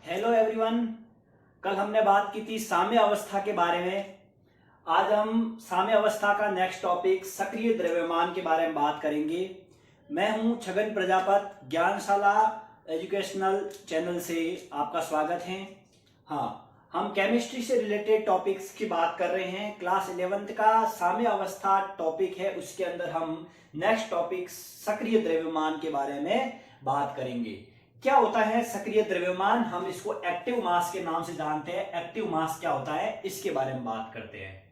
Hello everyone. कल हमने बात की थी साम्य अवस्था के बारे में। आज हम साम्य अवस्था का नेक्स्ट टॉपिक सक्रिय द्रव्यमान के बारे में बात करेंगे। मैं हूं छगन प्रजापत, ज्ञानशाला एजुकेशनल चैनल से आपका स्वागत है। हाँ, हम केमिस्ट्री से रिलेटेड टॉपिक्स की बात कर रहे हैं। क्लास 11th का साम्य अवस्था टॉपिक है, उसके अंदर हम नेक्स्ट टॉपिक सक्रिय द्रव्यमान के बारे में बात करेंगे। क्या होता है सक्रिय द्रव्यमान? हम इसको एक्टिव मास के नाम से जानते हैं। एक्टिव मास क्या होता है, इसके बारे में बात करते हैं।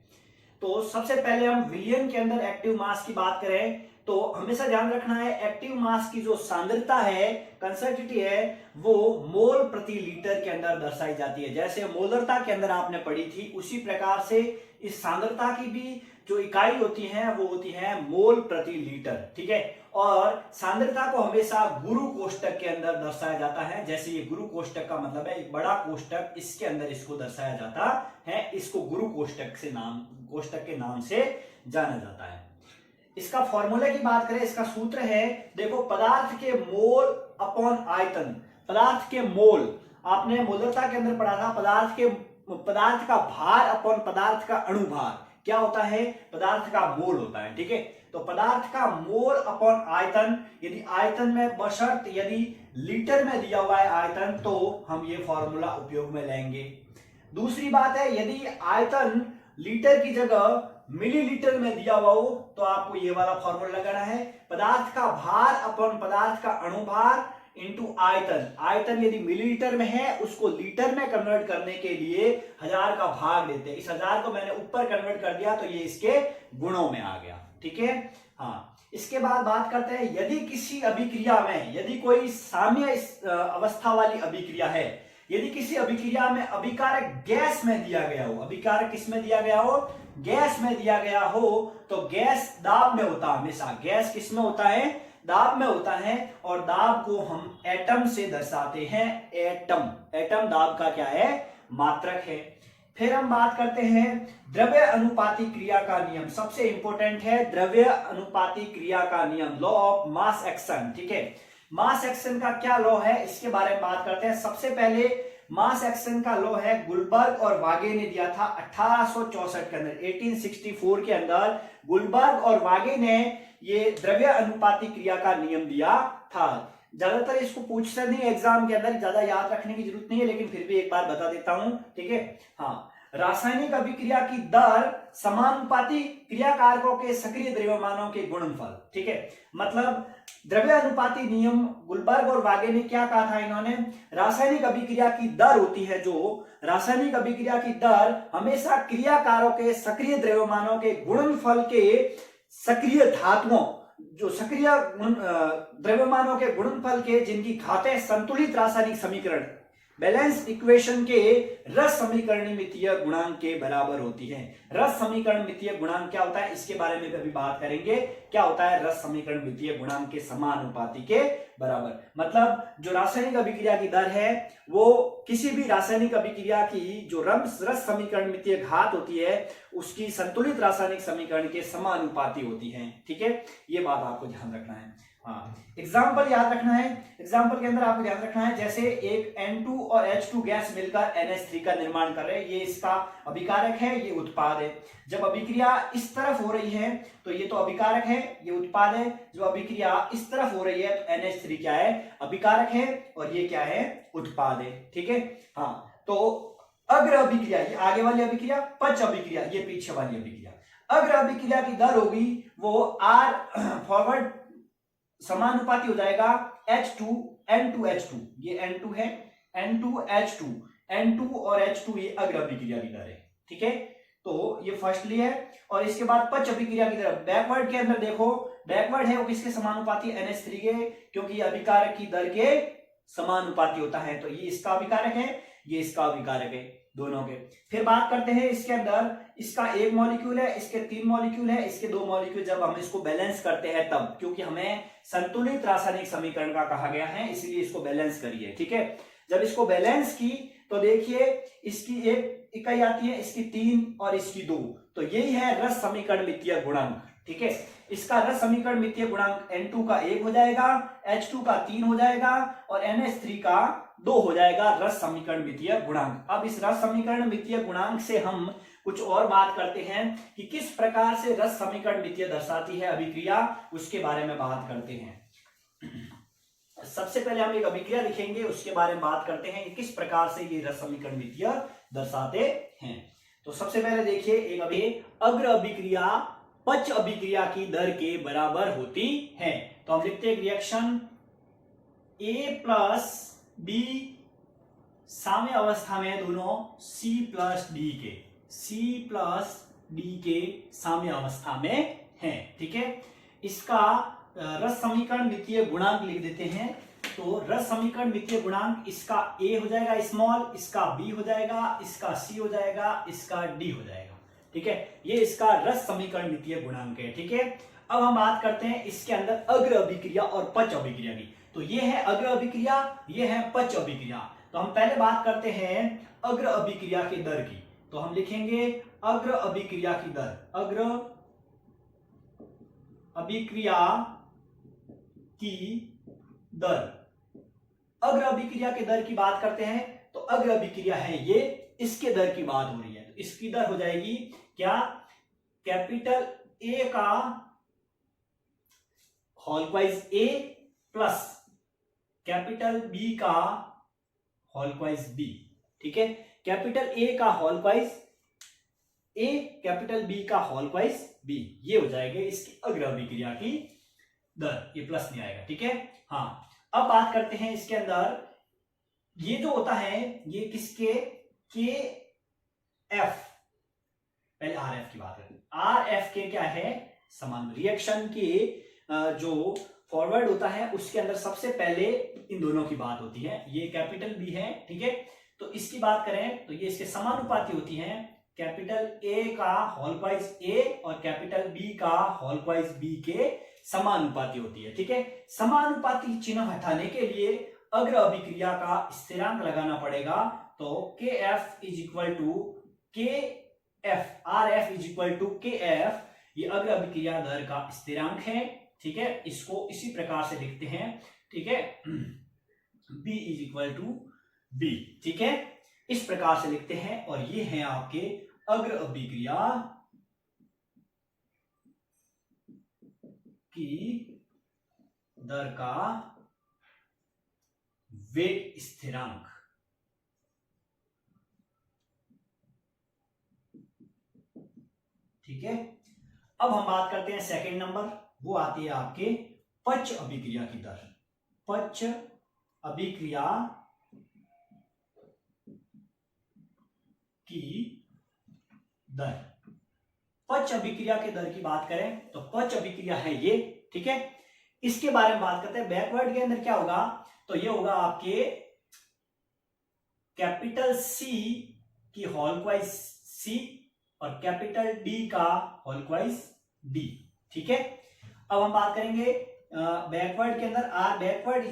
तो सबसे पहले हम विलियन के अंदर एक्टिव मास की बात करें तो हमेशा ध्यान रखना है, एक्टिव मास की जो सांद्रता है, कंसंट्रेटी है, वो मोल प्रति लीटर के अंदर दर्शाई जाती है। जैसे मोलरता के अंदर आपने पढ़ी थी, उसी प्रकार से इस सांद्रता की भी जो इकाई होती है वो होती है मोल प्रति लीटर। ठीक है, और सांद्रता को हमेशा गुरु कोष्टक के अंदर दर्शाया जाता है। जैसे ये गुरु कोष्टक का मतलब है एक बड़ा कोष्टक, इसके अंदर इसको दर्शाया जाता है। इसको गुरु कोष्टक के नाम से जाना जाता है। इसका फॉर्मूला की बात करें, इसका सूत्र है, देखो, पदार्थ के मोल अपॉन आयतन। पदार्थ के मोल आपने मोलरता के अंदर पढ़ा था। पदार्थ का भार अपॉन पदार्थ का अणुभार क्या होता है? पदार्थ का मोल होता है। ठीक है, तो पदार्थ का मोल अपॉन आयतन, यदि आयतन में बशर्त यदि लीटर में दिया हुआ है आयतन, तो हम ये फॉर्मूला उपयोग में लेंगे। दूसरी बात है, यदि आयतन लीटर की जगह मिलीलीटर में दिया हुआ हो तो आपको ये वाला फॉर्मूला लगाना है, पदार्थ का भार अपॉन पदार्थ का अणुभार इंटू आयतन। आयतन यदि मिलीलीटर में है, उसको लीटर में कन्वर्ट करने के लिए 1000 का भाग देते हैं। इस 1000 को मैंने ऊपर कन्वर्ट कर दिया तो ये इसके गुणों में आ गया। ठीक है, हाँ। इसके बाद बात करते हैं, यदि किसी अभिक्रिया में, यदि कोई साम्य अवस्था वाली अभिक्रिया है, यदि किसी अभिक्रिया में अभिकारक गैस में दिया गया हो, अभिकारक किसमें दिया गया हो? गैस में दिया गया हो, तो गैस दाब में होता है। हमेशा गैस किस में होता है? दाब में होता है। और दाब को हम एटम से दर्शाते हैं। एटम दाब का क्या है? मात्रक है। फिर हम बात करते हैं द्रव्य अनुपाती क्रिया का नियम। सबसे इंपॉर्टेंट है द्रव्य अनुपाती क्रिया का नियम, लॉ ऑफ मास एक्शन। ठीक है, मास एक्शन का क्या लॉ है, इसके बारे में बात करते हैं। सबसे पहले मास एक्शन का लॉ है, गुलबर्ग और वागे ने दिया था 1864 के अंदर। 1864 के अंदर गुलबर्ग और वागे ने ये द्रव्य अनुपाती क्रिया का नियम दिया था। ज्यादातर इसको पूछते नहीं एग्जाम के अंदर, ज्यादा याद रखने की जरूरत नहीं है, लेकिन फिर भी एक बार बता देता हूं। ठीक है, हाँ। रासायनिक अभिक्रिया की दर समानुपाती क्रिया कारकों के सक्रिय द्रव्यमानों के गुणनफल। ठीक है, मतलब द्रव्य अनुपाती नियम गुलबर्ग और वागे ने क्या कहा था? इन्होंने रासायनिक अभिक्रिया की दर होती है, जो रासायनिक अभिक्रिया की दर हमेशा क्रियाकारों के सक्रिय द्रव्यमानों के गुणनफल के सक्रिय धातुओं, जो सक्रिय द्रव्यमानों के गुणनफल के जिनकी घातें संतुलित रासायनिक समीकरण, बैलेंस इक्वेशन के रस समीकरणितीय गुणांक के बराबर होती है। रस समीकरणितीय गुणांक क्या होता है, इसके बारे में भी अभी बात करेंगे। क्या होता है रस समीकरणितीय गुणांक के समानुपाती के बराबर? मतलब जो रासायनिक अभिक्रिया की दर है वो किसी भी रासायनिक अभिक्रिया की जो रस समीकरणितीय घात होती है उसकी संतुलित रासायनिक समीकरण के समानुपाती होती है। ठीक है, ये बात आपको ध्यान रखना है। हाँ, एग्जाम्पल याद रखना है। एग्जाम्पल के अंदर आपको ध्यान रखना है, जैसे एक N2 और H2 गैस मिलकर NH3 का निर्माण कर रहे हैं। ये इसका अभिकारक है, ये उत्पाद है। जब अभिक्रिया इस तरफ हो रही है तो ये तो अभिकारक है, ये उत्पाद है। जब अभिक्रिया इस तरफ हो रही है तो NH3 क्या है? अभिकारक है, और ये क्या है? उत्पाद है। ठीक है, हाँ। तो अग्र अभिक्रिया, ये आगे वाली अभिक्रिया, पच अभिक्रिया ये पीछे वाली अभिक्रिया। अग्र अभिक्रिया की दर होगी वो R फॉरवर्ड समानुपाती हो जाएगा H2 N2H2। ये N2 है, N2H2, N2 और H2 ये अग्र अभिक्रिया की दर है। ठीक है, तो ये फर्स्टली है। और इसके बाद पच अभिक्रिया की तरफ बैकवर्ड के अंदर देखो, बैकवर्ड है वो किसके समानुपाती? NH3 के, क्योंकि अभिकारक की दर के समानुपाती होता है। तो ये इसका अभिकारक है, ये इसका अभिकारक है, दोनों के। फिर बात करते हैं इसके अंदर, इसका एक मॉलिक्यूल है, इसके 3 मॉलिक्यूल है, इसके 2 मॉलिक्यूल। जब हम इसको बैलेंस करते हैं तब, क्योंकि हमें संतुलित रासायनिक समीकरण का कहा गया है, इसलिए इसको बैलेंस करिए। ठीक है, जब इसको बैलेंस की तो देखिए इसकी एक इकाई आती है, इसकी 3 और इसकी 2, तो यही है रस समीकरणितीय गुणांक। ठीक है। इसका रस समीकरण मितीय गुणांक N2 का 1 हो जाएगा, H2 का 3 हो जाएगा और NH3 का 2 हो जाएगा रस समीकरण मितीय गुणांक। अब इस रस समीकरण मितीय गुणांक से हम कुछ और बात करते हैं कि किस प्रकार से रस समीकरण मितीय दर्शाती है अभिक्रिया, उसके बारे में बात करते हैं। सबसे पहले हम एक अभिक्रिया लिखेंगे, उसके बारे में बात करते हैं कि किस प्रकार से ये रस समीकरण मितीय दर्शाते हैं। तो सबसे पहले देखिए, एक अग्र अभिक्रिया पच अभिक्रिया की दर के बराबर होती है। तो हम लिखते हैं रिएक्शन A प्लस B साम्य अवस्था में दोनों C प्लस D के साम्य अवस्था में है, ठीक है। इसका रस समीकरण मितीय गुणांक लिख देते हैं। तो रस समीकरण मितीय गुणांक इसका A हो जाएगा स्मॉल, इसका B हो जाएगा, इसका C हो जाएगा, इसका D हो जाएगा, ठीक है। ये इसका रस समीकरण मितीय गुणांक है, ठीक है। अब हम बात करते हैं इसके अंदर अग्र अभिक्रिया और पच अभिक्रिया की। तो ये है अग्र अभिक्रिया, ये है पच अभिक्रिया। तो हम पहले बात करते हैं अग्र अभिक्रिया की दर की। तो हम लिखेंगे अग्र अभिक्रिया की दर, अग्र अभिक्रिया की दर। अग्र अभिक्रिया की दर की बात करते हैं तो अग्र अभिक्रिया है ये, इसके दर की बात हो रही है। तो इसकी दर हो जाएगी क्या, कैपिटल A का होलक्वाइज A प्लस कैपिटल B का होलक्वाइज B, ठीक है। कैपिटल A का होलक्वाइज A, कैपिटल B का होलक्वाइज B, ये हो जाएगा इसकी अग्र अभिक्रिया की दर, ये प्लस नहीं आएगा, ठीक है। हाँ, अब बात करते हैं इसके अंदर ये जो होता है ये किसके, KF, पहले RF की बात करें। RF के क्या है, समान रिएक्शन के जो फॉरवर्ड होता है उसके अंदर सबसे पहले इन दोनों की बात होती है। ये कैपिटल B है, ठीक है। तो इसकी बात करें तो ये इसके समानुपाती होती है, कैपिटल A का होलक्वाइज A और कैपिटल B का होलक्वाइज B के समानुपाती होती है, ठीक है। समानुपाती चिन्ह हटाने के लिए अग्र अभिक्रिया का स्थिरांक लगाना पड़ेगा। तो KF is equal to KF, RF is equal to KF, ये अग्र अभिक्रिया दर का स्थिरांक है, ठीक है। इसको इसी प्रकार से लिखते हैं, ठीक है, B is equal to B, ठीक है, इस प्रकार से लिखते हैं। और ये है आपके अग्र अभिक्रिया की दर का वेग स्थिरांक, ठीक है। अब हम बात करते हैं सेकंड नंबर, वो आती है आपके पच अभिक्रिया की दर। पच अभिक्रिया की दर, पच अभिक्रिया के दर की बात करें तो पच अभिक्रिया है ये, ठीक है। इसके बारे में बात करते हैं। बैकवर्ड के अंदर क्या होगा, तो ये होगा आपके कैपिटल C की होलक्वाइज C और कैपिटल D का होलक्वाइज D, ठीक है। अब हम बात करेंगे बैकवर्ड के अंदर R बैकवर्ड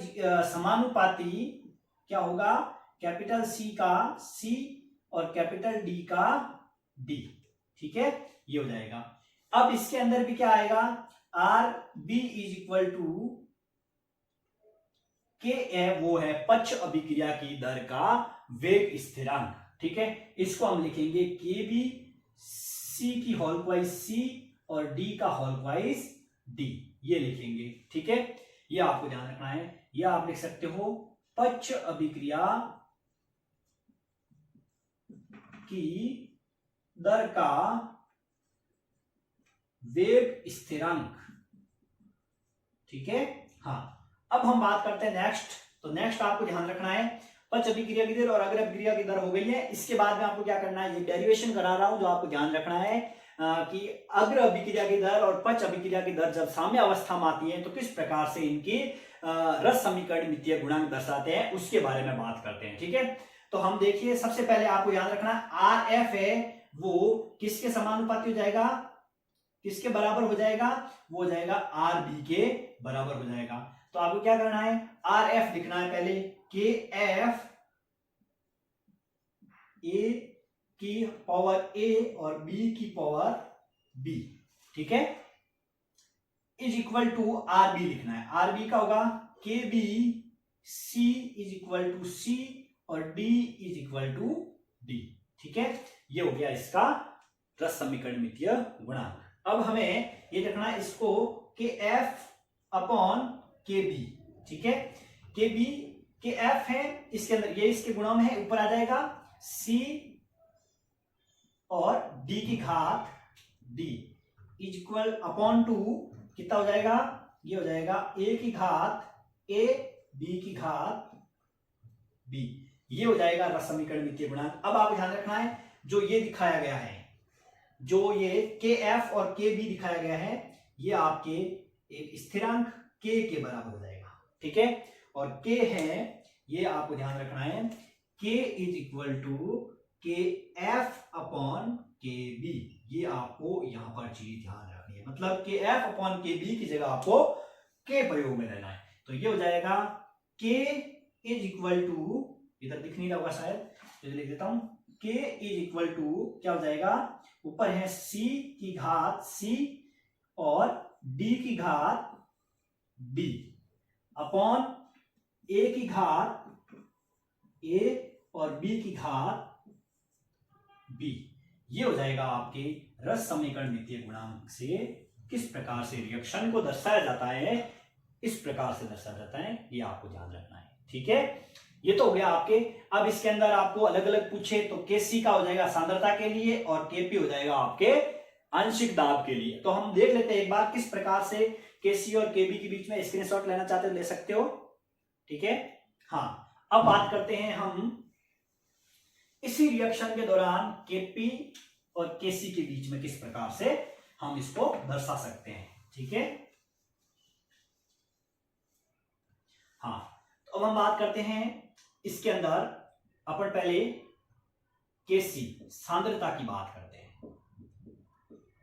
समानुपाती क्या होगा, कैपिटल C का C और कैपिटल D का D, ठीक है, ये हो जाएगा। अब इसके अंदर भी क्या आएगा, R B is equal to K A, वो है पच अभिक्रिया की दर का वेग स्थिरांक, ठीक है। इसको हम लिखेंगे के बी, सी की होलक्वाइज सी और डी का होलक्वाइज डी, ये लिखेंगे, ठीक है। ये आपको ध्यान रखना है। ये आप लिख सकते हो पच अभिक्रिया की दर का वेग स्थिरांक, ठीक है। हाँ, अब हम बात करते हैं नेक्स्ट। तो नेक्स्ट आपको ध्यान रखना है पच अभिक्रिया की दर और अग्र अभिक्रिया की दर हो गई है। इसके बाद में आपको क्या करना है, ये डेरिवेशन करा रहा हूं जो आपको ध्यान रखना है कि अग्र अभिक्रिया की दर और पच अभिक्रिया की दर जब साम्य अवस्था में आती है तो किस प्रकार से इनकी रस समीकरण मितीय गुणांक दर्शाते हैं, उसके बारे में बात करते हैं, ठीक है। तो हम देखिए, सबसे पहले आपको याद रखना आर एफ है वो किसके समानुपाती हो जाएगा, किसके बराबर हो जाएगा, वो हो जाएगा आर बी के बराबर हो जाएगा। तो आपको क्या करना है, आर एफ लिखना है पहले, के एफ ए की पावर ए और बी की पावर बी, ठीक है। Is equal to R B लिखना है। आर बी का होगा के B C is equal to C और D is equal to D. ठीक है, ये हो गया इसका रस समीकरणितीय गुणांक। अब हमें ये देखना है इसको कि एफ अपॉन के बी। ठीक है, के बी के एफ है, इसके अंदर ये इसके गुणा में है, ऊपर आ जाएगा सी और डी की घात D is equal upon two कितना हो जाएगा, ये हो जाएगा ए की घात ए बी की घात बी। ये हो जाएगा रस समीकरणितीय गुणांक। अब आप ध्यान रखना है जो ये दिखाया गया है, जो ये के एफ और के बी दिखाया गया है, ये आपके एक स्थिरांक के बराबर हो जाएगा। ठीक है, और के है, ये आपको ध्यान रखना है, के इज इक्वल टू के एफ अपॉन के बी। ये आपको यहां पर चीज ध्यान रखनी है, मतलब के एफ अपॉन के बी की जगह आपको के प्रयोग में लेना है। तो ये हो जाएगा के इज इक्वल टू, इधर दिख नहीं रहा होगा शायद, तो लिख देता हूं, के इज इक्वल टू क्या हो जाएगा, ऊपर है सी की घात सी और डी की घात डी अपॉन ए की घात ए और बी की घात बी। ये हो जाएगा आपके रस समीकरणितीय गुणांक से किस प्रकार से रिएक्शन को दर्शाया जाता है, इस प्रकार से दर्शाया जाता है, ये आपको ध्यान रखना है। ठीक है, ये तो हो गया आपके। अब इसके अंदर आपको अलग अलग पूछे तो Kc का हो जाएगा सांद्रता के लिए और Kp हो जाएगा आपके आंशिक दाब के लिए। तो हम देख लेते हैं एक बार किस प्रकार से Kc और Kb के बीच में स्क्रीनशॉट लेना चाहते हो ले सकते हो। ठीक है, हाँ, अब बात करते हैं हम इसी रिएक्शन के दौरान Kp और Kc के बीच में किस प्रकार से हम इसको दर्शा सकते हैं। ठीक है, हाँ, तो अब हम बात करते हैं इसके अंदर, अपन पहले Kc सांद्रता की बात करते हैं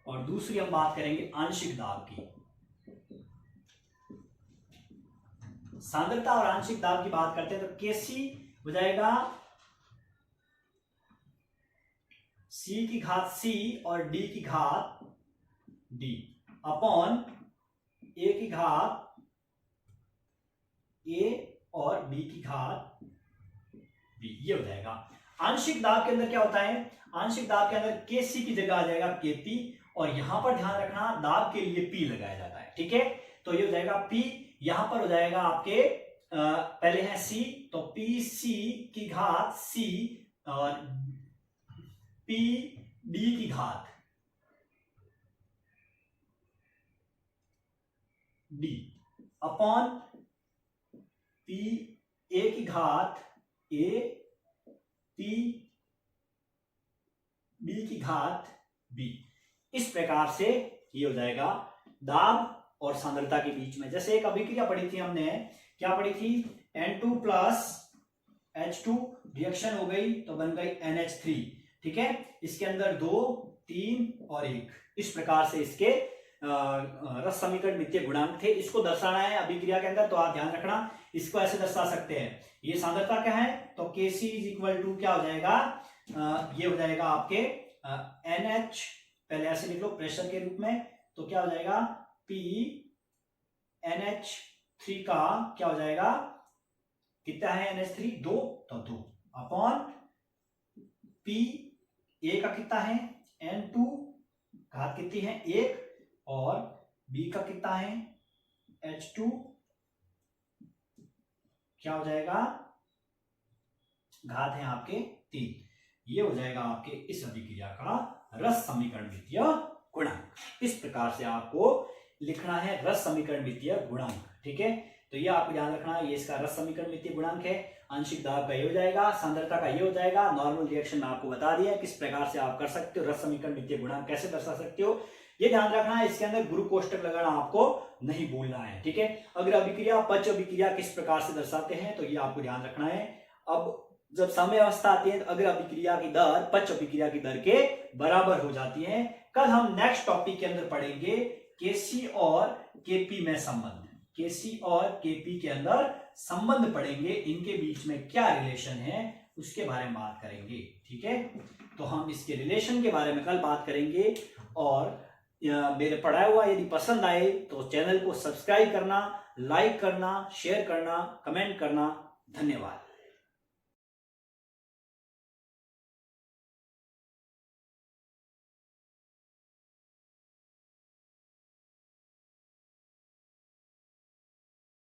और दूसरी हम बात करेंगे आंशिक दाब की। सांद्रता और आंशिक दाब की बात करते हैं तो Kc हो जाएगा C की घात C और D की घात D अपॉन A की घात A और B की घात B। ये हो जाएगा। आंशिक दाब के अंदर क्या होता है, आंशिक दाब के अंदर Kc की जगह आ जाएगा Kp और यहां पर ध्यान रखना दाब के लिए P लगाया जाता है। ठीक है, तो ये हो जाएगा P, यहां पर हो जाएगा आपके पहले है C, तो PC की घात C और PD की घात D अपॉन P A की घात A P B की घात B। इस प्रकार से ये हो जाएगा दाब और सांद्रता के बीच में। जैसे एक अभिक्रिया पढ़ी थी हमने, क्या पढ़ी थी, N2 प्लस H2 रिएक्शन हो गई तो बन गई NH3। ठीक है, इसके अंदर 2, 3 और 1, इस प्रकार से इसके रस समीकरणितीय गुणांक थे। इसको दर्शाना है अभिक्रिया के अंदर, तो आप ध्यान रखना इसको ऐसे दर्शा सकते हैं। ये सांद्रता क्या है, तो Kc इज इक्वल टू क्या हो जाएगा, ये हो जाएगा आपके NH, पहले ऐसे लिख लो प्रेशर के रूप में, तो क्या हो जाएगा P NH3 का क्या हो जाएगा, कितना है NH3, 2, तो 2 अपॉन P A का कितना है N2 घात कितनी है 1 और B का कितना है H2 क्या हो जाएगा, घात है आपके 3। ये हो जाएगा आपके इस अभिक्रिया का रस समीकरणितीय गुणांक। इस प्रकार से आपको लिखना है रस समीकरणितीय गुणांक। ठीक है, तो ये आपको ध्यान रखना है, ये इसका रस समीकरणितीय गुणांक है। आंशिक दाब का ये हो जाएगा, सांद्रता का ये हो जाएगा। नॉर्मल रिएक्शन में आपको बता दिया किस प्रकार से आप कर सकते हो, रस समीकरणितीय गुणांक कैसे दर्शा सकते हो, ये ध्यान रखना है। इसके अंदर गुरु कोष्टक लगाना आपको नहीं भूलना है। ठीक है, अगर अभिक्रिया पच अभिक्रिया किस प्रकार से दर्शाते हैं तो ये आपको ध्यान रखना है। अब जब समय अवस्था आती है तो अगर अभिक्रिया की दर पच अभिक्रिया की दर के बराबर हो जाती है। कल हम नेक्स्ट टॉपिक के अंदर पढ़ेंगे Kc और Kp में संबंध, Kc और Kp के अंदर संबंध पढ़ेंगे, इनके बीच में क्या रिलेशन है उसके बारे में बात करेंगे। ठीक है, तो हम इसके रिलेशन के बारे में कल बात करेंगे और मेरे पढ़ाया हुआ यदि पसंद आए तो चैनल को सब्सक्राइब करना, लाइक करना, शेयर करना, कमेंट करना। धन्यवाद।